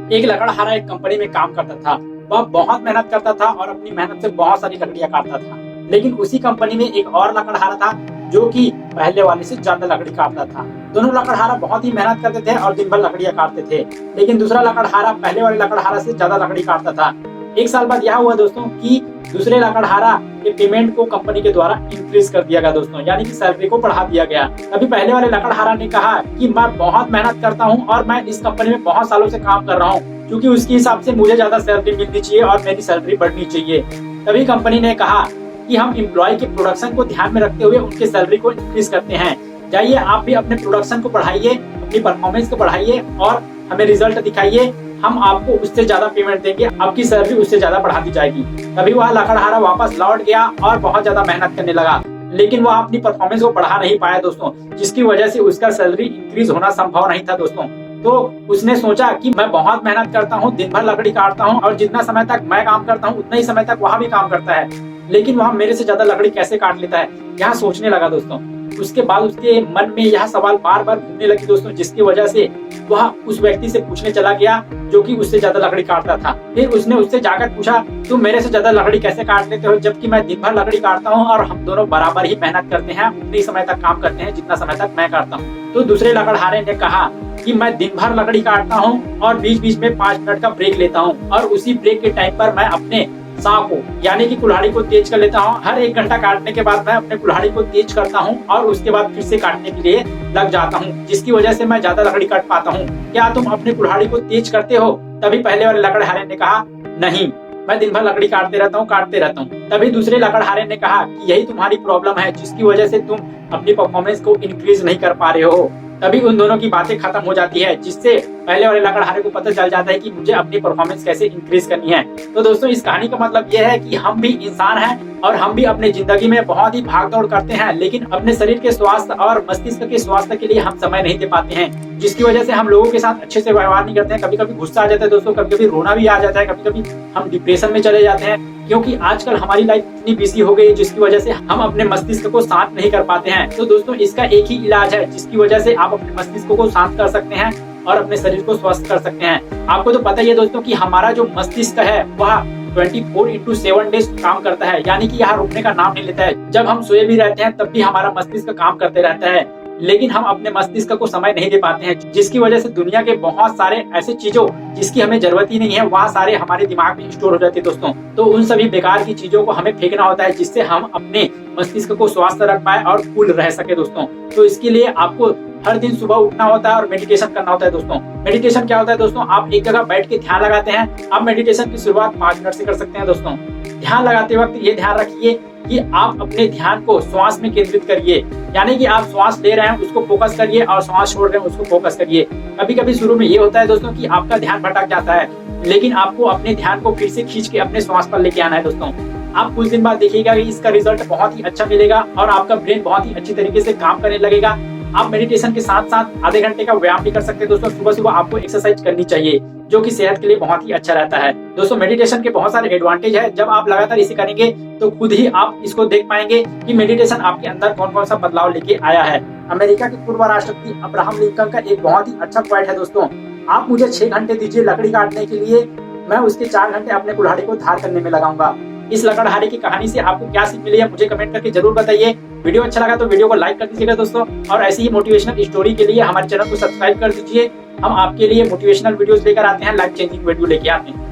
एक लकड़हारा एक कंपनी में काम करता था। वह बहुत मेहनत करता था और अपनी मेहनत से बहुत सारी लकड़ियां काटता था। लेकिन उसी कंपनी में एक और लकड़हारा था जो कि पहले वाले से ज्यादा लकड़ी काटता था। दोनों लकड़हारा बहुत ही मेहनत करते थे और दिन भर लकड़ियां काटते थे। लेकिन दूसरा लकड़हारा पहले वाले लकड़हारा से ज्यादा लकड़ी काटता था। एक साल बाद यह हुआ दोस्तों कि दूसरे लकड़हारा के पेमेंट को कंपनी के द्वारा इंक्रीज कर दिया गया दोस्तों, यानी कि सैलरी को बढ़ा दिया गया। तभी पहले वाले लकड़हारा ने कहा कि मैं बहुत मेहनत करता हूँ और मैं इस कंपनी में बहुत सालों से काम कर रहा हूँ, क्योंकि उसके हिसाब से मुझे ज्यादा सैलरी मिलनी चाहिए और मेरी सैलरी बढ़नी चाहिए। तभी कंपनी ने कहा कि हम एम्प्लॉय के प्रोडक्शन को ध्यान में रखते हुए उनके सैलरी को इंक्रीज करते हैं। जाइए आप भी अपने प्रोडक्शन को बढ़ाइए, अपनी परफॉर्मेंस को बढ़ाइए और हमें रिजल्ट दिखाइए। हम आपको उससे ज्यादा पेमेंट देंगे, आपकी सैलरी उससे ज्यादा बढ़ा दी जाएगी। तभी वह लकड़हारा वापस लौट गया और बहुत ज्यादा मेहनत करने लगा। लेकिन वह अपनी परफॉर्मेंस को बढ़ा नहीं पाया दोस्तों, जिसकी वजह से उसका सैलरी इंक्रीज होना संभव नहीं था दोस्तों। तो उसने सोचा कि मैं बहुत मेहनत करता हूँ, दिन भर लकड़ी काटता हूँ और जितना समय तक मैं काम करता हूँ उतना ही समय तक वह भी काम करता है, लेकिन वह मेरे से ज्यादा लकड़ी कैसे काट लेता है। यहाँ सोचने लगा दोस्तों। उसके बाद उसके मन में यह सवाल बार बार घूमने लगी दोस्तों, जिसकी वजह से वह उस व्यक्ति से पूछने चला गया जो कि उससे ज्यादा लकड़ी काटता था। फिर उसने उससे जाकर पूछा, तुम मेरे से ज्यादा लकड़ी कैसे काट लेते हो, जबकि मैं दिन भर लकड़ी काटता हूँ और हम दोनों बराबर ही मेहनत करते हैं, उतनी समय तक काम करते हैं जितना समय तक मैं करता हूँ। तो दूसरे लकड़हारे ने कहा कि मैं दिन भर लकड़ी काटता हूँ और बीच बीच में 5 मिनट का ब्रेक लेता हूँ और उसी ब्रेक के टाइम पर मैं अपने साव को यानी कि कुल्हाड़ी को तेज कर लेता हूँ। हर 1 घंटा काटने के बाद मैं अपने कुल्हाड़ी को तेज करता हूँ और उसके बाद फिर से काटने के लिए लग जाता हूँ, जिसकी वजह से मैं ज्यादा लकड़ी काट पाता हूँ। क्या तुम अपनी कुल्हाड़ी को तेज करते हो? तभी पहले वाले लकड़हारे ने कहा, नहीं, मैं दिन भर लकड़ी काटते रहता हूँ। तभी दूसरे लकड़हारे ने कहा कि यही तुम्हारी प्रॉब्लम है, जिसकी वजह से तुम अपनी परफॉर्मेंस को इंक्रीज नहीं कर पा रहे हो। तभी उन दोनों की बातें खत्म हो जाती है, जिससे पहले वाले लकड़हारे को पता चल जाता है कि मुझे अपनी परफॉर्मेंस कैसे इंक्रीज करनी है। तो दोस्तों इस कहानी का मतलब यह है कि हम भी इंसान हैं और हम भी अपनी जिंदगी में बहुत ही भागदौड़ करते हैं, लेकिन अपने शरीर के स्वास्थ्य और मस्तिष्क के स्वास्थ्य के लिए हम समय नहीं दे पाते हैं, जिसकी वजह से हम लोगों के साथ अच्छे से व्यवहार नहीं करते हैं। कभी कभी गुस्सा आ जाता है दोस्तों, कभी कभी रोना भी आ जाता है, कभी कभी हम डिप्रेशन में चले जाते हैं, क्योंकि आजकल हमारी लाइफ इतनी बिजी हो गई है जिसकी वजह से हम अपने मस्तिष्क को शांत नहीं कर पाते हैं। तो दोस्तों इसका एक ही इलाज है, जिसकी वजह से आप अपने मस्तिष्क को शांत कर सकते हैं और अपने शरीर को स्वस्थ कर सकते हैं। आपको तो पता ही है दोस्तों कि हमारा जो मस्तिष्क है वह 24/7 डेज काम करता है, यानी कि यहाँ रुकने का नाम नहीं लेता है। जब हम सोए भी रहते हैं तब भी हमारा मस्तिष्क काम करते रहता है, लेकिन हम अपने मस्तिष्क को समय नहीं दे पाते हैं, जिसकी वजह से दुनिया के बहुत सारे ऐसे चीजों जिसकी हमें जरूरत ही नहीं है वह सारे हमारे दिमाग में स्टोर हो जाते हैं दोस्तों। तो उन सभी बेकार की चीजों को हमें फेंकना होता है, जिससे हम अपने मस्तिष्क को स्वस्थ रख पाए और कूल रह सके दोस्तों। तो इसके लिए आपको हर दिन सुबह उठना होता है और मेडिटेशन करना होता है दोस्तों। मेडिटेशन क्या होता है दोस्तों? आप एक जगह बैठ के ध्यान लगाते हैं। आप मेडिटेशन की शुरुआत 5 मिनट से कर सकते हैं दोस्तों। ध्यान लगाते वक्त ये ध्यान रखिए कि आप अपने ध्यान को श्वास में केंद्रित करिए, यानी कि आप श्वास ले रहे हैं उसको फोकस करिए और श्वास छोड़ रहे हैं उसको फोकस करिए। कभी कभी शुरू में ये होता है दोस्तों कि आपका ध्यान भटक जाता है, लेकिन आपको अपने ध्यान को फिर से खींच के अपने श्वास पर लेके आना है दोस्तों। आप कुछ दिन बाद देखिएगा कि इसका रिजल्ट बहुत ही अच्छा मिलेगा और आपका ब्रेन बहुत ही अच्छी तरीके से काम करने लगेगा। आप मेडिटेशन के साथ साथ आधे घंटे का व्यायाम भी कर सकते हैं दोस्तों। सुबह सुबह आपको एक्सरसाइज करनी चाहिए, जो कि सेहत के लिए बहुत ही अच्छा रहता है दोस्तों। मेडिटेशन के बहुत सारे एडवांटेज है। जब आप लगातार इसे करेंगे तो खुद ही आप इसको देख पाएंगे कि मेडिटेशन आपके अंदर कौन कौन सा बदलाव लेके आया है। अमेरिका के पूर्व राष्ट्रपति अब्राहम लिंकन का एक बहुत ही अच्छा पॉइंट है दोस्तों, आप मुझे 6 घंटे दीजिए लकड़ी काटने के लिए, मैं उसके 4 घंटे अपने कुल्हाड़ी को धार करने में लगाऊंगा। इस लकड़हारे की कहानी से आपको क्या सीख मिली है मुझे कमेंट करके जरूर बताइए। वीडियो अच्छा लगा तो वीडियो को लाइक कर दीजिएगा दोस्तों, और ऐसी ही मोटिवेशनल स्टोरी के लिए हमारे चैनल को सब्सक्राइब कर दीजिए। हम आपके लिए मोटिवेशनल वीडियोस लेकर आते हैं, लाइफ चेंजिंग वीडियो लेके आते हैं।